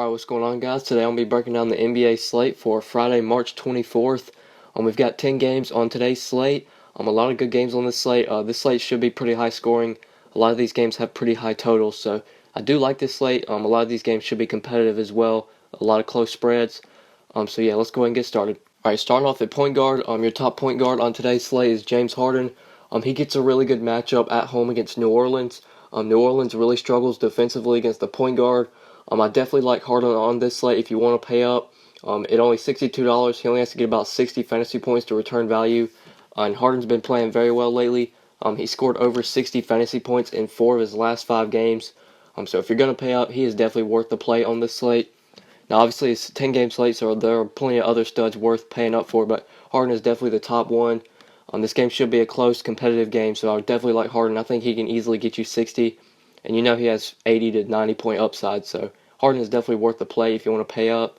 Alright, what's going on, guys? Today I'm going to be breaking down the NBA slate for Friday, March 24th. We've got 10 games on today's slate. A lot of good games on this slate. This slate should be pretty high scoring. A lot of these games have pretty high totals, so I do like this slate. A lot of these games should be competitive as well. A lot of close spreads. So yeah, let's go ahead and get started. Alright, starting off at point guard. Your top point guard on today's slate is James Harden. He gets a really good matchup at home against New Orleans. New Orleans really struggles defensively against the point guard. I definitely like Harden on this slate if you want to pay up. At only $62, he only has to get about 60 fantasy points to return value. And Harden's been playing very well lately. He scored over 60 fantasy points in 4 of his last 5 games. So if you're going to pay up, he is definitely worth the play on this slate. Now, obviously, it's a 10-game slate, so there are plenty of other studs worth paying up for, but Harden is definitely the top one. This game should be a close, competitive game, so I would definitely like Harden. I think he can easily get you 60, and you know he has 80 to 90 point upside, so Harden is definitely worth the play if you want to pay up.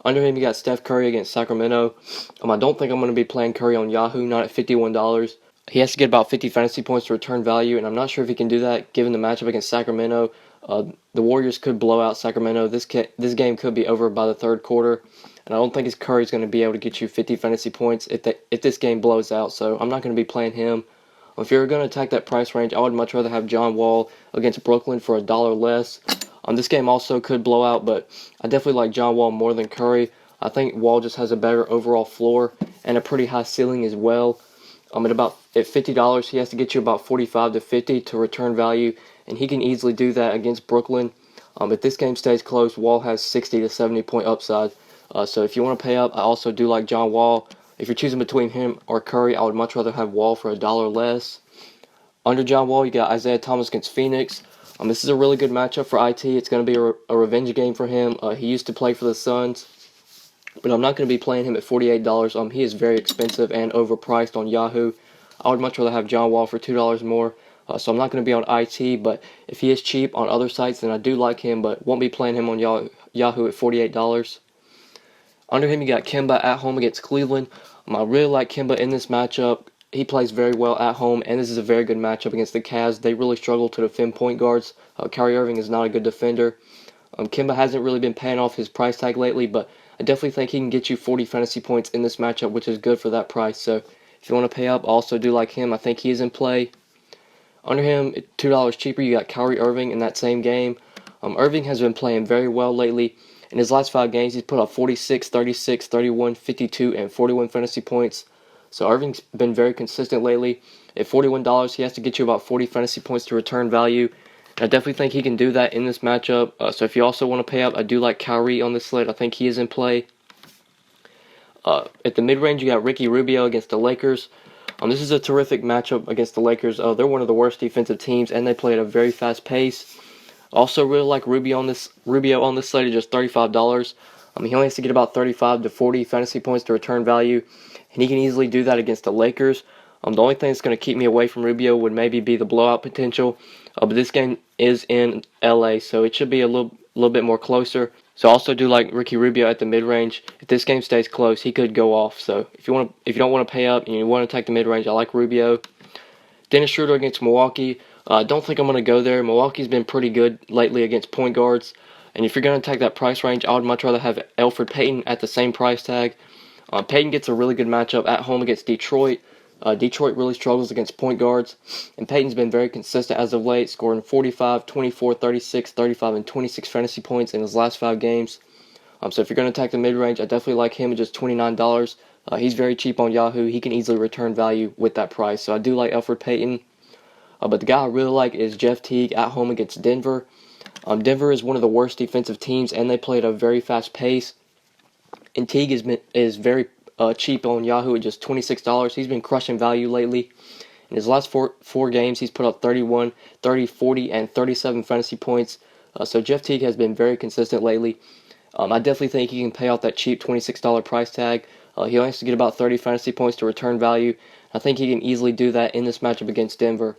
Under him, you got Steph Curry against Sacramento. I don't think I'm going to be playing Curry on Yahoo, not at $51. He has to get about 50 fantasy points to return value, and I'm not sure if he can do that given the matchup against Sacramento. The Warriors could blow out Sacramento. This game could be over by the third quarter, and I don't think Curry's going to be able to get you 50 fantasy points if this game blows out, so I'm not going to be playing him. If you're going to attack that price range, I would much rather have John Wall against Brooklyn for $1 less. This game also could blow out, but I definitely like John Wall more than Curry. I think Wall just has a better overall floor and a pretty high ceiling as well. At $50, he has to get you about 45 to 50 to return value, and he can easily do that against Brooklyn. If this game stays close, Wall has 60 to 70 point upside. So if you want to pay up, I also do like John Wall. If you're choosing between him or Curry, I would much rather have Wall for $1 less. Under John Wall, you got Isaiah Thomas against Phoenix. This is a really good matchup for IT. It's going to be a revenge game for him. He used to play for the Suns, but I'm not going to be playing him at $48. He is very expensive and overpriced on Yahoo. I would much rather have John Wall for $2 more. So I'm not going to be on IT, but if he is cheap on other sites, then I do like him, but won't be playing him on Yahoo at $48. Under him, you got Kemba at home against Cleveland. I really like Kemba in this matchup. He plays very well at home, and this is a very good matchup against the Cavs. They really struggle to defend point guards. Kyrie Irving is not a good defender. Kemba hasn't really been paying off his price tag lately, but I definitely think he can get you 40 fantasy points in this matchup, which is good for that price. So if you want to pay up, I also do like him. I think he is in play. Under him, $2 cheaper, you got Kyrie Irving in that same game. Irving has been playing very well lately. In his last 5 games, he's put up 46, 36, 31, 52, and 41 fantasy points. So Irving's been very consistent lately. At $41, he has to get you about 40 fantasy points to return value. I definitely think he can do that in this matchup. So if you also want to pay up, I do like Kyrie on this slate. I think he is in play. At the mid-range, you got Ricky Rubio against the Lakers. This is a terrific matchup against the Lakers. They're one of the worst defensive teams, and they play at a very fast pace. Also, really like Rubio on this slate at just $35. He only has to get about 35 to 40 fantasy points to return value, and he can easily do that against the Lakers. The only thing that's going to keep me away from Rubio would maybe be the blowout potential, but this game is in LA, so it should be a little bit more closer. So I also do like Ricky Rubio at the mid-range. If this game stays close, he could go off. So if you don't want to pay up and you want to take the mid-range, I like Rubio. Dennis Schroeder against Milwaukee. I don't think I'm going to go there. Milwaukee's been pretty good lately against point guards. And if you're going to take that price range, I would much rather have Elfrid Payton at the same price tag. Payton gets a really good matchup at home against Detroit. Detroit really struggles against point guards. And Payton's been very consistent as of late, scoring 45, 24, 36, 35, and 26 fantasy points in his last 5 games. So if you're going to take the mid-range, I definitely like him at just $29. He's very cheap on Yahoo. He can easily return value with that price. So I do like Elfrid Payton. But the guy I really like is Jeff Teague at home against Denver. Denver is one of the worst defensive teams, and they play at a very fast pace. And Teague is very cheap on Yahoo at just $26. He's been crushing value lately. In his last four games, he's put up 31, 30, 40, and 37 fantasy points. So Jeff Teague has been very consistent lately. I definitely think he can pay off that cheap $26 price tag. He only has to get about 30 fantasy points to return value. I think he can easily do that in this matchup against Denver.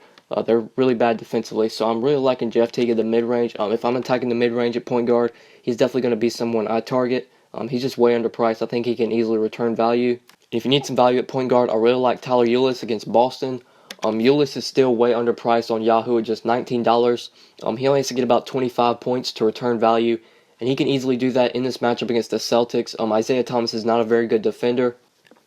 They're really bad defensively, so I'm really liking Jeff Teague at the mid-range. If I'm attacking the mid-range at point guard, he's definitely going to be someone I target. He's just way underpriced. I think he can easily return value. If you need some value at point guard, I really like Tyler Ulis against Boston. Ulis is still way underpriced on Yahoo at just $19. He only has to get about 25 points to return value, and he can easily do that in this matchup against the Celtics. Isaiah Thomas is not a very good defender,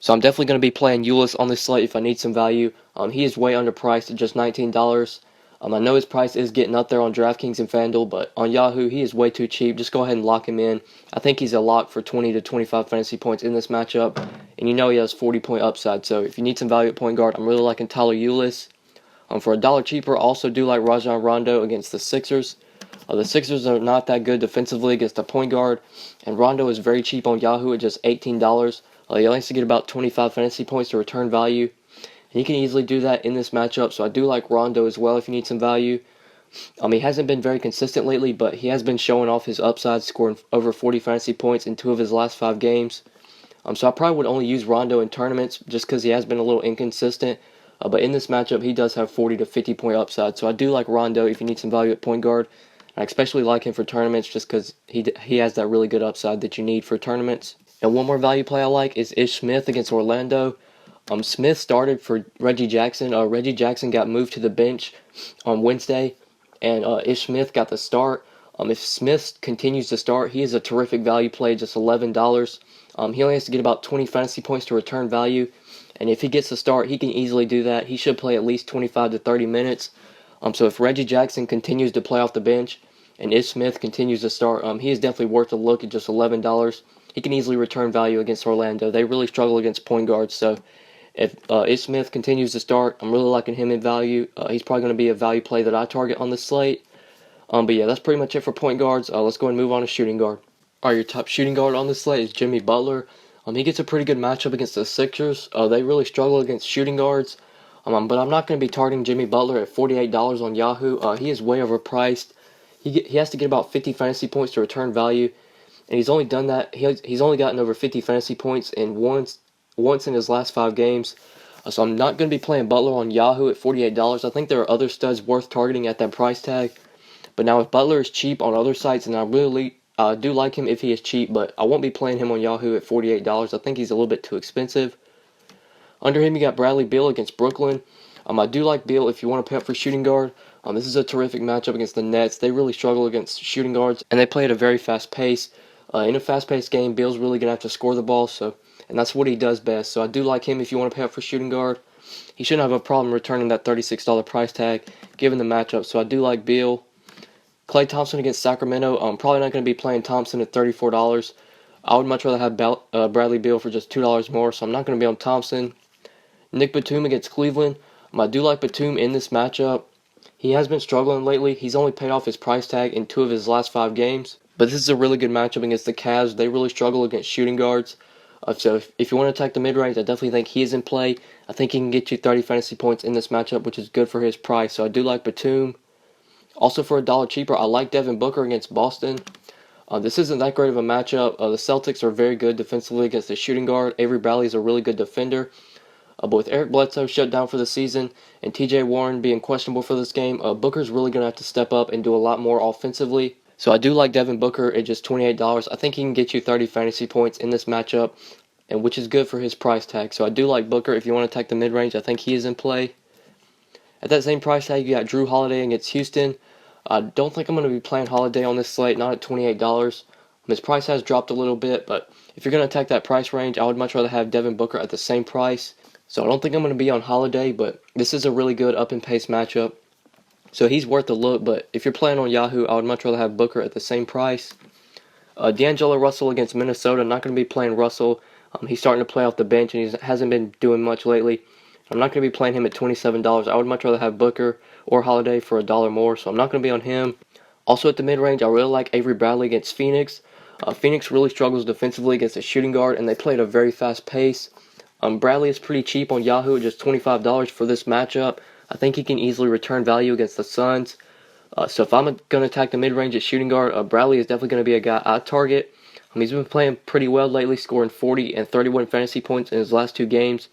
so I'm definitely going to be playing Ulis on this slate if I need some value. He is way underpriced at just $19. I know his price is getting up there on DraftKings and FanDuel, but on Yahoo, he is way too cheap. Just go ahead and lock him in. I think he's a lock for 20 to 25 fantasy points in this matchup, and you know he has 40-point upside. So if you need some value at point guard, I'm really liking Tyler Ulis. For a dollar cheaper, I also do like Rajon Rondo against the Sixers. The Sixers are not that good defensively against the point guard, and Rondo is very cheap on Yahoo at just $18. He likes to get about 25 fantasy points to return value. He can easily do that in this matchup, so I do like Rondo as well if you need some value. He hasn't been very consistent lately, but he has been showing off his upside, scoring over 40 fantasy points in 2 of his last 5 games. So I probably would only use Rondo in tournaments just because he has been a little inconsistent. But in this matchup, he does have 40 to 50 point upside, so I do like Rondo if you need some value at point guard. I especially like him for tournaments just because he has that really good upside that you need for tournaments. And one more value play I like is Ish Smith against Orlando. Smith started for Reggie Jackson. Reggie Jackson got moved to the bench on Wednesday, and Ish Smith got the start. If Smith continues to start, he is a terrific value play, just $11. He only has to get about 20 fantasy points to return value, and if he gets the start, he can easily do that. He should play at least 25 to 30 minutes. So if Reggie Jackson continues to play off the bench and Ish Smith continues to start, he is definitely worth a look at just $11. He can easily return value against Orlando. They really struggle against point guards, so if Ish Smith continues to start, I'm really liking him in value. He's probably going to be a value play that I target on the slate. But yeah, that's pretty much it for point guards. Let's go ahead and move on to shooting guard. Your top shooting guard on the slate is Jimmy Butler. He gets a pretty good matchup against the Sixers. They really struggle against shooting guards. But I'm not going to be targeting Jimmy Butler at $48 on Yahoo. He is way overpriced. He has to get about 50 fantasy points to return value, and he's only done that. He's only gotten over 50 fantasy points in once in his last 5 games. So I'm not going to be playing Butler on Yahoo at $48. I think there are other studs worth targeting at that price tag. But now if Butler is cheap on other sites, and I really do like him if he is cheap, but I won't be playing him on Yahoo at $48. I think he's a little bit too expensive. Under him, you got Bradley Beal against Brooklyn. I do like Beal if you want to pay up for shooting guard. This is a terrific matchup against the Nets. They really struggle against shooting guards, and they play at a very fast pace. In a fast-paced game, Beal's really going to have to score the ball, and that's what he does best. So I do like him if you want to pay up for shooting guard. He shouldn't have a problem returning that $36 price tag given the matchup. So I do like Beal. Klay Thompson against Sacramento. I'm probably not going to be playing Thompson at $34. I would much rather have Bradley Beal for just $2 more, so I'm not going to be on Thompson. Nick Batum against Cleveland. I do like Batum in this matchup. He has been struggling lately. He's only paid off his price tag in 2 of his last 5 games. But this is a really good matchup against the Cavs. They really struggle against shooting guards. So if you want to attack the mid-range, I definitely think he is in play. I think he can get you 30 fantasy points in this matchup, which is good for his price. So I do like Batum. Also for a dollar cheaper, I like Devin Booker against Boston. This isn't that great of a matchup. The Celtics are very good defensively against the shooting guard. Avery Bradley is a really good defender. But with Eric Bledsoe shut down for the season and TJ Warren being questionable for this game, Booker's really going to have to step up and do a lot more offensively. So I do like Devin Booker at just $28. I think he can get you 30 fantasy points in this matchup, and which is good for his price tag. So I do like Booker if you want to attack the mid-range. I think he is in play. At that same price tag, you got Drew Holiday against Houston. I don't think I'm going to be playing Holiday on this slate, not at $28. His price has dropped a little bit, but if you're going to attack that price range, I would much rather have Devin Booker at the same price. So I don't think I'm going to be on Holiday, but this is a really good up-and-pace matchup. So he's worth a look, but if you're playing on Yahoo, I would much rather have Booker at the same price. D'Angelo Russell against Minnesota. I'm not going to be playing Russell. He's starting to play off the bench, and he hasn't been doing much lately. I'm not going to be playing him at $27. I would much rather have Booker or Holiday for $1 more, so I'm not going to be on him. Also at the mid-range, I really like Avery Bradley against Phoenix. Phoenix really struggles defensively against a shooting guard, and they play at a very fast pace. Bradley is pretty cheap on Yahoo at just $25 for this matchup. I think he can easily return value against the Suns. So if I'm going to attack the mid-range at shooting guard, Bradley is definitely going to be a guy I target. He's been playing pretty well lately, scoring 40 and 31 fantasy points in his last 2 games.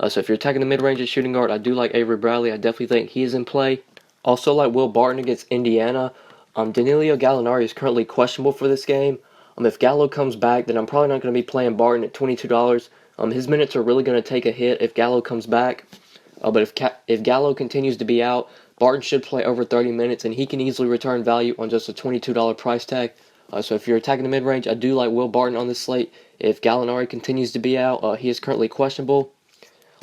So if you're attacking the mid-range at shooting guard, I do like Avery Bradley. I definitely think he is in play. Also like Will Barton against Indiana. Danilo Gallinari is currently questionable for this game. If Gallo comes back, then I'm probably not going to be playing Barton at $22. His minutes are really going to take a hit if Gallo comes back. But if Gallo continues to be out, Barton should play over 30 minutes, and he can easily return value on just a $22 price tag. So if you're attacking the mid-range, I do like Will Barton on this slate. If Gallinari continues to be out, he is currently questionable.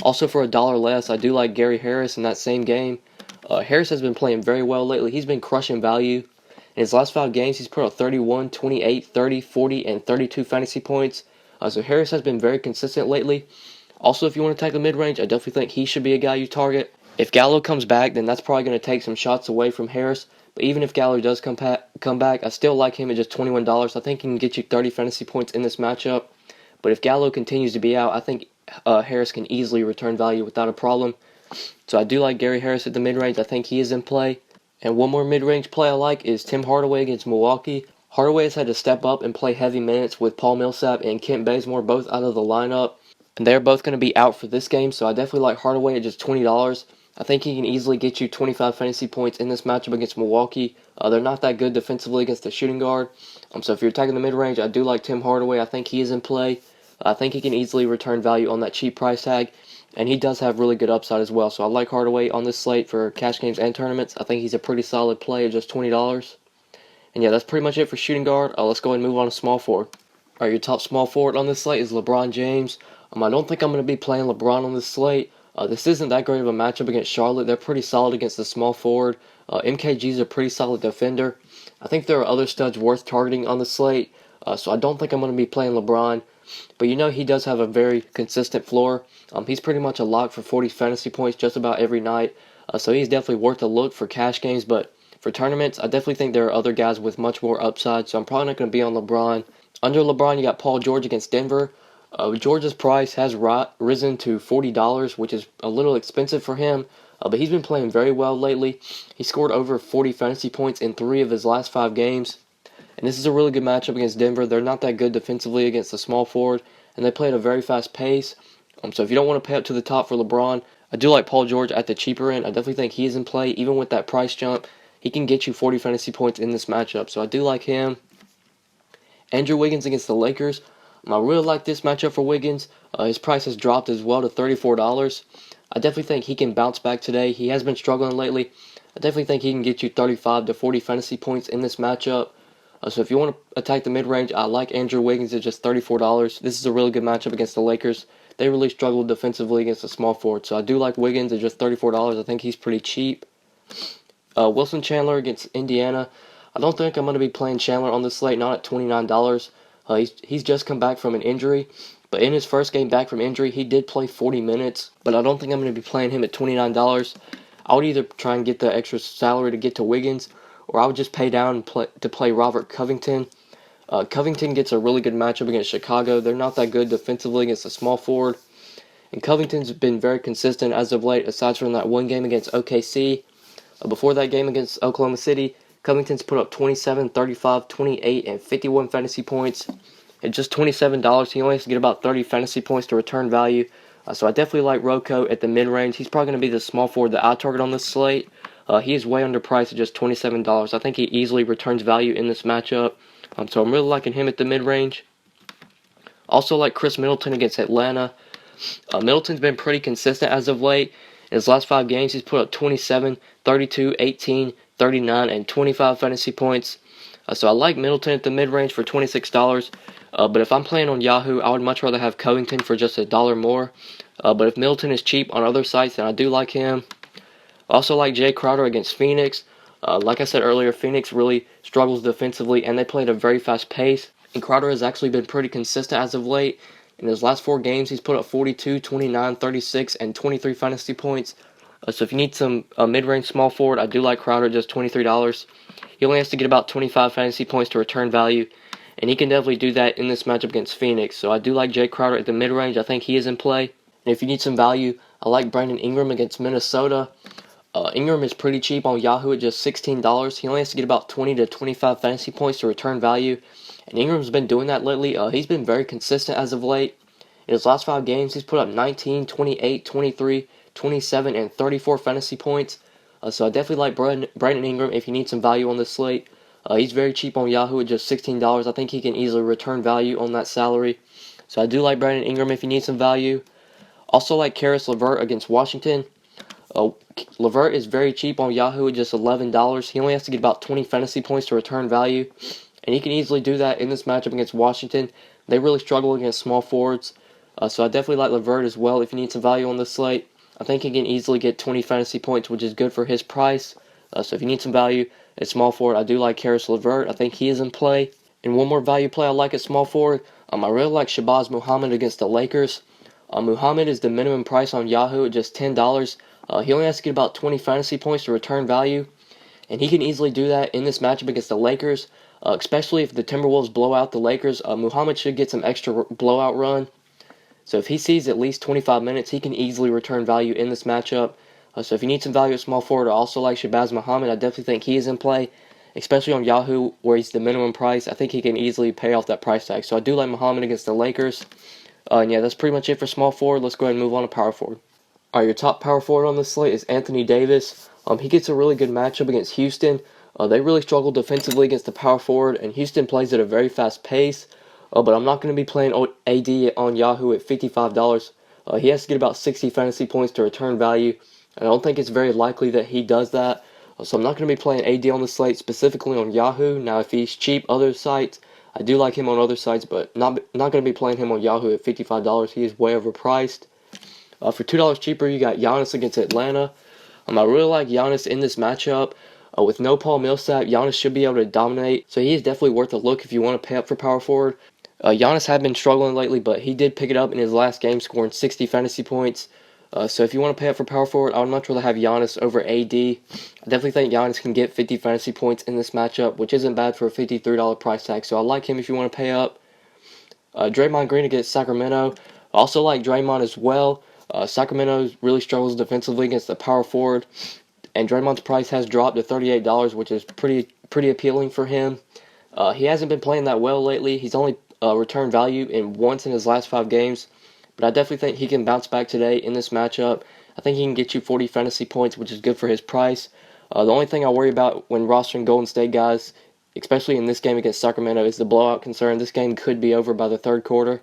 Also for $1 less, I do like Gary Harris in that same game. Harris has been playing very well lately. He's been crushing value. In his last 5 games, he's put up 31, 28, 30, 40, and 32 fantasy points. So Harris has been very consistent lately. Also, if you want to attack the mid-range, I definitely think he should be a guy you target. If Gallo comes back, then that's probably going to take some shots away from Harris. But even if Gallo does come back, I still like him at just $21. I think he can get you 30 fantasy points in this matchup. But if Gallo continues to be out, I think Harris can easily return value without a problem. So I do like Gary Harris at the mid-range. I think he is in play. And one more mid-range play I like is Tim Hardaway against Milwaukee. Hardaway has had to step up and play heavy minutes with Paul Millsap and Kent Bazemore both out of the lineup. And they're both going to be out for this game, so I definitely like Hardaway at just $20. I think he can easily get you 25 fantasy points in this matchup against Milwaukee. They're not that good defensively against the shooting guard. So if you're attacking the mid-range, I do like Tim Hardaway. I think he is in play. I think he can easily return value on that cheap price tag. And he does have really good upside as well. So I like Hardaway on this slate for cash games and tournaments. I think he's a pretty solid play at just $20. And yeah, that's pretty much it for shooting guard. Let's go ahead and move on to small forward. Alright, your top small forward on this slate is LeBron James. I don't think I'm going to be playing LeBron on this slate. This isn't that great of a matchup against Charlotte. They're pretty solid against the small forward. MKG is a pretty solid defender. I think there are other studs worth targeting on the slate. So I don't think I'm going to be playing LeBron. But he does have a very consistent floor. He's pretty much a lock for 40 fantasy points just about every night. So he's definitely worth a look for cash games. But for tournaments, I definitely think there are other guys with much more upside. So I'm probably not going to be on LeBron. Under LeBron, you got Paul George against Denver. George's price has risen to $40, which is a little expensive for him. But he's been playing very well lately. He scored over 40 fantasy points in 3 of his last 5 games. And this is a really good matchup against Denver. They're not that good defensively against the small forward, and they play at a very fast pace. So if you don't want to pay up to the top for LeBron, I do like Paul George at the cheaper end. I definitely think he is in play. Even with that price jump, he can get you 40 fantasy points in this matchup. So I do like him. Andrew Wiggins against the Lakers. I really like this matchup for Wiggins. His price has dropped as well to $34. I definitely think he can bounce back today. He has been struggling lately. I definitely think he can get you 35 to 40 fantasy points in this matchup. So if you want to attack the mid-range, I like Andrew Wiggins at just $34. This is a really good matchup against the Lakers. They really struggled defensively against the small forward. So I do like Wiggins at just $34. I think he's pretty cheap. Wilson Chandler against Indiana. I don't think I'm going to be playing Chandler on this slate, not at $29. He's just come back from an injury. But in his first game back from injury, he did play 40 minutes. But I don't think I'm going to be playing him at $29. I would either try and get the extra salary to get to Wiggins, or I would just pay down to play Robert Covington. Covington gets a really good matchup against Chicago. They're not that good defensively against the small forward. And Covington's been very consistent as of late, aside from that one game against OKC. Before that game against Oklahoma City, Covington's put up 27, 35, 28, and 51 fantasy points. At just $27, he only has to get about 30 fantasy points to return value. So I definitely like Rocco at the mid-range. He's probably going to be the small forward that I target on this slate. He is way underpriced at just $27. I think he easily returns value in this matchup. So I'm really liking him at the mid-range. Also like Chris Middleton against Atlanta. Middleton's been pretty consistent as of late. In his last 5 games, he's put up 27, 32, 18, 39, and 25 fantasy points. So I like Middleton at the mid-range for $26. But if I'm playing on Yahoo, I would much rather have Covington for just $1 more. But if Middleton is cheap on other sites, then I do like him. Also like Jae Crowder against Phoenix. Like I said earlier, Phoenix really struggles defensively, and they play at a very fast pace. And Crowder has actually been pretty consistent as of late. In his last 4 games, he's put up 42, 29, 36, and 23 fantasy points. So if you need some mid-range small forward, I do like Crowder at just $23. He only has to get about 25 fantasy points to return value, and he can definitely do that in this matchup against Phoenix. So I do like Jae Crowder at the mid-range. I think he is in play. And if you need some value, I like Brandon Ingram against Minnesota. Ingram is pretty cheap on Yahoo at just $16. He only has to get about 20 to 25 fantasy points to return value. And Ingram's been doing that lately. He's been very consistent as of late. In his last 5 games, he's put up 19, 28, 23, 27, and 34 fantasy points. So I definitely like Brandon Ingram if you need some value on this slate. He's very cheap on Yahoo at just $16. I think he can easily return value on that salary. So I do like Brandon Ingram if you need some value. Also like Karis LeVert against Washington. LeVert is very cheap on Yahoo at just $11. He only has to get about 20 fantasy points to return value. and he can easily do that in this matchup against Washington. They really struggle against small forwards, so I definitely like LeVert as well if you need some value on this slate. I think he can easily get 20 fantasy points, which is good for his price. So if you need some value at small forward, I do like Caris LeVert. I think he is in play. And one more value play I like at small forward, I really like Shabazz Muhammad against the Lakers. Muhammad is the minimum price on Yahoo at just $10. He only has to get about 20 fantasy points to return value, and he can easily do that in this matchup against the Lakers, especially if the Timberwolves blow out the Lakers. Muhammad should get some extra blowout run. So if he sees at least 25 minutes, he can easily return value in this matchup. So if you need some value at small forward, I also like Shabazz Muhammad. I definitely think he is in play, especially on Yahoo where he's the minimum price. I think he can easily pay off that price tag. So I do like Muhammad against the Lakers. And yeah, that's pretty much it for small forward. Let's go ahead and move on to power forward. All right, your top power forward on this slate is Anthony Davis. He gets a really good matchup against Houston. They really struggle defensively against the power forward, and Houston plays at a very fast pace. But I'm not going to be playing AD on Yahoo at $55. He has to get about 60 fantasy points to return value, and I don't think it's very likely that he does that. So I'm not going to be playing AD on the slate, specifically on Yahoo. Now, if he's cheap other sites, I do like him on other sites, but not going to be playing him on Yahoo at $55. He is way overpriced. For $2 cheaper, you got Giannis against Atlanta. I really like Giannis in this matchup. With no Paul Millsap, Giannis should be able to dominate, so he is definitely worth a look if you want to pay up for power forward. Giannis had been struggling lately, but he did pick it up in his last game, scoring 60 fantasy points. So if you want to pay up for power forward, I would much rather have Giannis over AD. I definitely think Giannis can get 50 fantasy points in this matchup, which isn't bad for a $53 price tag. So I like him if you want to pay up. Draymond Green against Sacramento. I also like Draymond as well. Sacramento really struggles defensively against the power forward, and Draymond's price has dropped to $38, which is pretty appealing for him. He hasn't been playing that well lately. He's only returned value once in his last 5 games, but I definitely think he can bounce back today in this matchup. I think he can get you 40 fantasy points, which is good for his price. The only thing I worry about when rostering Golden State guys, especially in this game against Sacramento, is the blowout concern. This game could be over by the third quarter.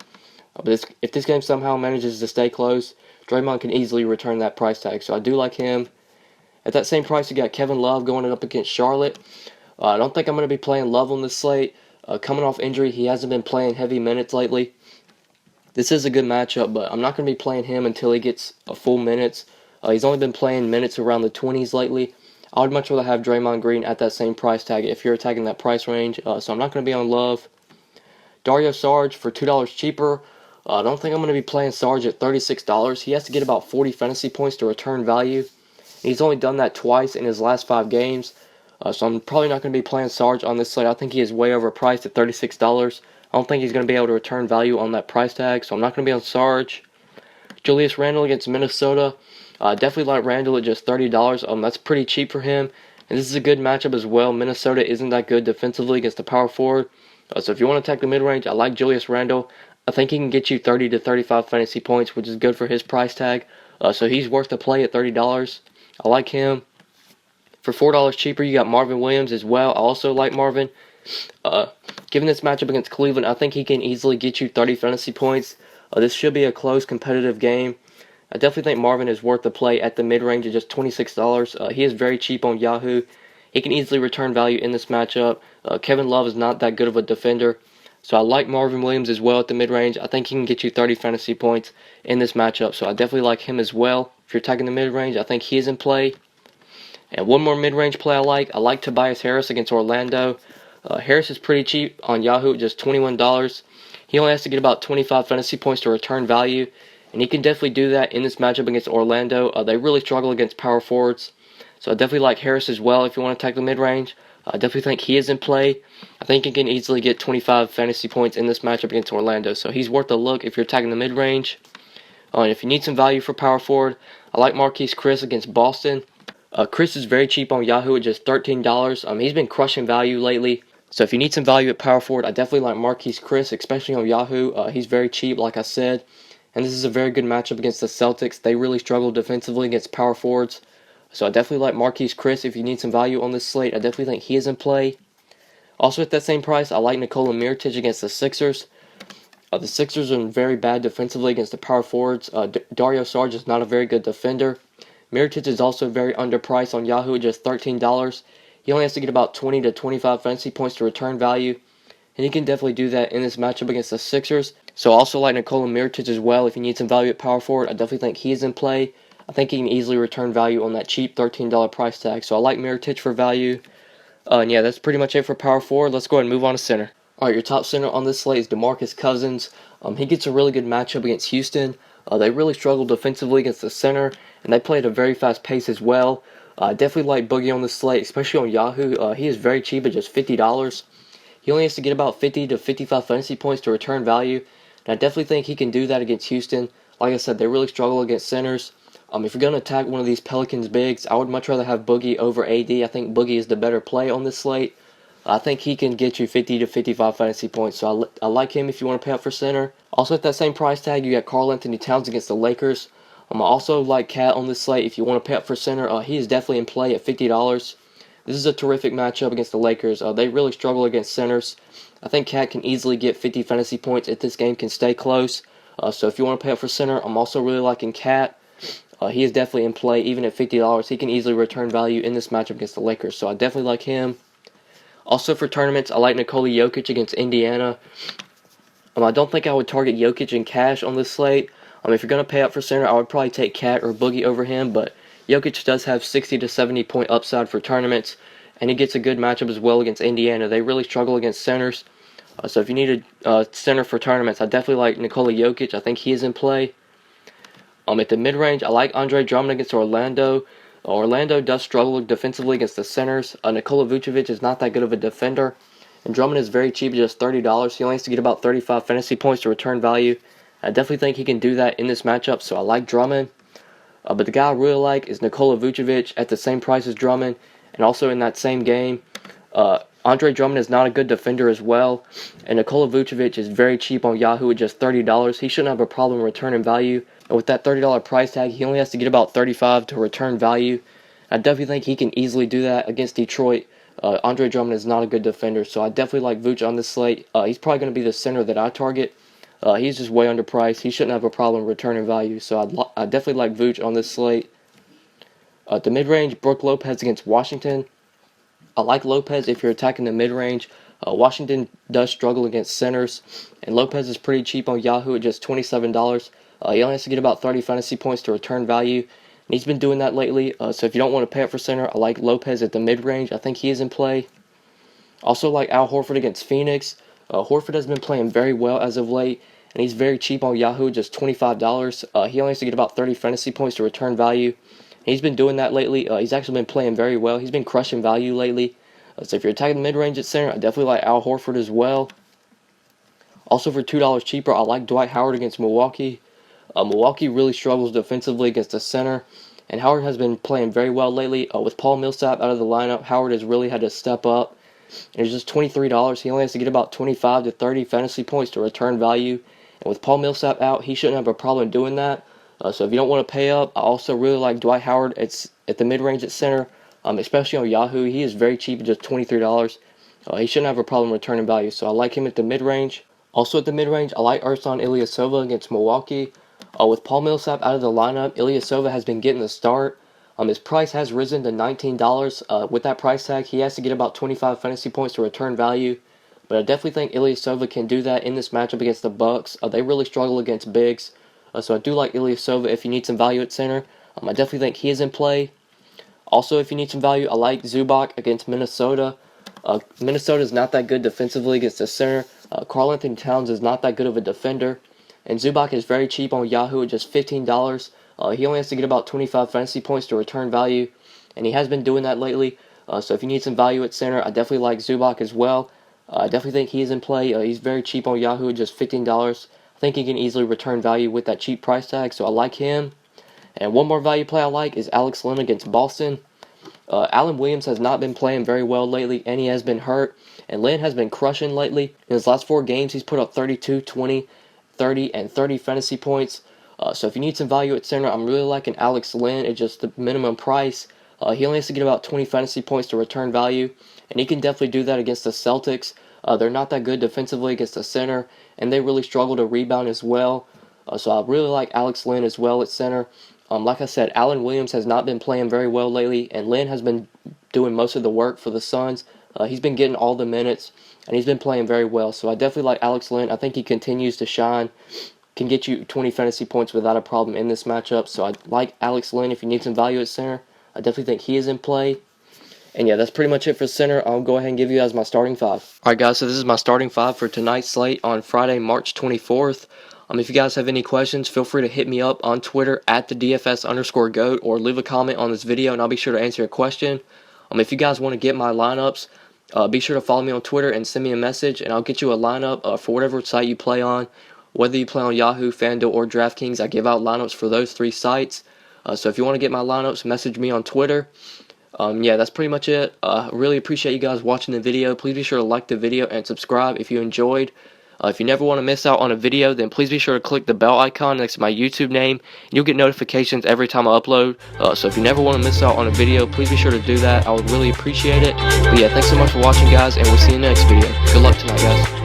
But if this game somehow manages to stay close, Draymond can easily return that price tag. So I do like him. At that same price, you got Kevin Love going up against Charlotte. I don't think I'm going to be playing Love on this slate. Coming off injury, he hasn't been playing heavy minutes lately. This is a good matchup, but I'm not going to be playing him until he gets a full minutes. He's only been playing minutes around the 20s lately. I would much rather have Draymond Green at that same price tag if you're attacking that price range. So I'm not going to be on Love. Dario Saric for $2 cheaper. I don't think I'm going to be playing Sarge at $36. He has to get about 40 fantasy points to return value. He's only done that twice in his last 5 games. So I'm probably not going to be playing Sarge on this slate. I think he is way overpriced at $36. I don't think he's going to be able to return value on that price tag, so I'm not going to be on Sarge. Julius Randle against Minnesota. Definitely like Randle at just $30. That's pretty cheap for him. And this is a good matchup as well. Minnesota isn't that good defensively against the power forward. So if you want to attack the mid-range, I like Julius Randle. I think he can get you 30 to 35 fantasy points, which is good for his price tag. So he's worth the play at $30. I like him. For $4 cheaper, you got Marvin Williams as well. I also like Marvin. Given this matchup against Cleveland, I think he can easily get you 30 fantasy points. This should be a close, competitive game. I definitely think Marvin is worth the play at the mid-range at just $26. He is very cheap on Yahoo. He can easily return value in this matchup. Kevin Love is not that good of a defender. So I like Marvin Williams as well at the mid-range. I think he can get you 30 fantasy points in this matchup. So I definitely like him as well. If you're attacking the mid-range, I think he is in play. And one more mid-range play I like Tobias Harris against Orlando. Harris is pretty cheap on Yahoo, just $21. He only has to get about 25 fantasy points to return value, and he can definitely do that in this matchup against Orlando. They really struggle against power forwards, so I definitely like Harris as well if you want to attack the mid-range. I definitely think he is in play. I think he can easily get 25 fantasy points in this matchup against Orlando, so he's worth a look if you're attacking the mid-range. And if you need some value for power forward, I like Marquiscousin against Boston. Chris is very cheap on Yahoo at just $13. He's been crushing value lately. So if you need some value at power forward, I definitely like Marquiscousin, especially on Yahoo. He's very cheap, like I said. And this is a very good matchup against the Celtics. They really struggle defensively against power forwards. So I definitely like Marquiscousin if you need some value on this slate. I definitely think he is in play. Also at that same price, I like Nikola Jokic against the Sixers. The Sixers are very bad defensively against the power forwards. Dario Saric is not a very good defender. Middleton is also very underpriced on Yahoo at just $13. He only has to get about 20 to 25 fantasy points to return value. and he can definitely do that in this matchup against the Sixers. So I also like Nikola Mirotic as well. If you need some value at power forward, I definitely think he's in play. I think he can easily return value on that cheap $13 price tag. So I like Mirotic for value. And yeah, that's pretty much it for power forward. Let's go ahead and move on to center. All right, your top center on this slate is DeMarcus Cousins. He gets a really good matchup against Houston. They really struggle defensively against the center, and they play at a very fast pace as well. I definitely like Boogie on this slate, especially on Yahoo. He is very cheap at just $50. He only has to get about 50 to 55 fantasy points to return value, and I definitely think he can do that against Houston. Like I said, they really struggle against centers. If you're going to attack one of these Pelicans bigs, I would much rather have Boogie over AD. I think Boogie is the better play on this slate. I think he can get you 50 to 55 fantasy points, so I like him if you want to pay up for center. Also at that same price tag, you got Karl-Anthony Towns against the Lakers. I also like Cat on this slate if you want to pay up for center. He is definitely in play at $50. This is a terrific matchup against the Lakers. They really struggle against centers. I think Cat can easily get 50 fantasy points if this game can stay close. So if you want to pay up for center, I'm also really liking Cat. He is definitely in play even at $50. He can easily return value in this matchup against the Lakers, so I definitely like him. Also for tournaments, I like Nikola Jokic against Indiana. I don't think I would target Jokic in cash on this slate. If you're going to pay up for center, I would probably take Cat or Boogie over him, but Jokic does have 60 to 70 point upside for tournaments, and he gets a good matchup as well against Indiana. They really struggle against centers. So if you need a center for tournaments, I definitely like Nikola Jokic. I think he is in play. At the mid-range, I like Andre Drummond against Orlando. Orlando does struggle defensively against the centers. Nikola Vucevic is not that good of a defender. And Drummond is very cheap at just $30. He only has to get about 35 fantasy points to return value. I definitely think he can do that in this matchup, so I like Drummond. But the guy I really like is Nikola Vucevic at the same price as Drummond. And also in that same game, Andre Drummond is not a good defender as well. And Nikola Vucevic is very cheap on Yahoo at just $30. He shouldn't have a problem returning value. And with that $30 price tag, he only has to get about 35 to return value. I definitely think he can easily do that against Detroit. Andre Drummond is not a good defender, so I definitely like Vooch on this slate. He's probably going to be the center that I target. He's just way underpriced. He shouldn't have a problem returning value, so I definitely like Vooch on this slate. The mid-range, Brook Lopez against Washington. I like Lopez if you're attacking the mid-range. Washington does struggle against centers, and Lopez is pretty cheap on Yahoo at just $27. He only has to get about 30 fantasy points to return value, and he's been doing that lately. So if you don't want to pay up for center, I like Lopez at the mid-range. I think he is in play. Also like Al Horford against Phoenix. Horford has been playing very well as of late, and he's very cheap on Yahoo, just $25. He only has to get about 30 fantasy points to return value. He's been doing that lately. He's actually been playing very well. He's been crushing value lately. So if you're attacking the mid-range at center, I definitely like Al Horford as well. Also for $2 cheaper, I like Dwight Howard against Milwaukee. Milwaukee really struggles defensively against the center, and Howard has been playing very well lately. With Paul Millsap out of the lineup, Howard has really had to step up. And it's just $23. He only has to get about 25 to 30 fantasy points to return value. And with Paul Millsap out, he shouldn't have a problem doing that. So if you don't want to pay up, I also really like Dwight Howard at the mid-range at center, especially on Yahoo. He is very cheap at just $23. He shouldn't have a problem returning value, so I like him at the mid-range. Also at the mid-range, I like Ersan Ilyasova against Milwaukee. With Paul Millsap out of the lineup, Ilyasova has been getting the start. His price has risen to $19. With that price tag, he has to get about 25 fantasy points to return value. But I definitely think Ilyasova can do that in this matchup against the Bucks. They really struggle against bigs. So I do like Ilyasova if you need some value at center. I definitely think he is in play. Also, if you need some value, I like Zubac against Minnesota. Minnesota is not that good defensively against the center. Karl-Anthony Towns is not that good of a defender. And Zubac is very cheap on Yahoo at just $15. He only has to get about 25 fantasy points to return value. And he has been doing that lately. So if you need some value at center, I definitely like Zubac as well. I definitely think he is in play. He's very cheap on Yahoo at just $15. I think he can easily return value with that cheap price tag, so I like him. And one more value play I like is Alex Len against Boston. Allen Williams has not been playing very well lately, and he has been hurt. And Len has been crushing lately. In his last 4 games, he's put up 32, 20, 30, and 30 fantasy points. So if you need some value at center, I'm really liking Alex Len at just the minimum price. He only has to get about 20 fantasy points to return value, and he can definitely do that against the Celtics. They're not that good defensively against the center, and they really struggle to rebound as well. So I really like Alex Len as well at center. Like I said, Allen Williams has not been playing very well lately, and Len has been doing most of the work for the Suns. He's been getting all the minutes. and he's been playing very well. So I definitely like Alex Len. I think he continues to shine, can get you 20 fantasy points without a problem in this matchup. So I like Alex Len if you need some value at center. I definitely think he is in play. And yeah, that's pretty much it for center. I'll go ahead and give you guys my starting five. Alright guys, so this is my starting five for tonight's slate on Friday, March 24th. If you guys have any questions, feel free to hit me up on Twitter at the DFS_GOAT or leave a comment on this video and I'll be sure to answer your question. If you guys want to get my lineups, be sure to follow me on Twitter and send me a message and I'll get you a lineup for whatever site you play on. Whether you play on Yahoo, FanDuel, or DraftKings, I give out lineups for those three sites. So if you want to get my lineups, message me on Twitter. Yeah, that's pretty much it. Really appreciate you guys watching the video. Please be sure to like the video and subscribe if you enjoyed. If you never want to miss out on a video, then please be sure to click the bell icon next to my YouTube name. And you'll get notifications every time I upload. So if you never want to miss out on a video, please be sure to do that. I would really appreciate it. But yeah, thanks so much for watching, guys, and we'll see you in the next video. Good luck tonight, guys.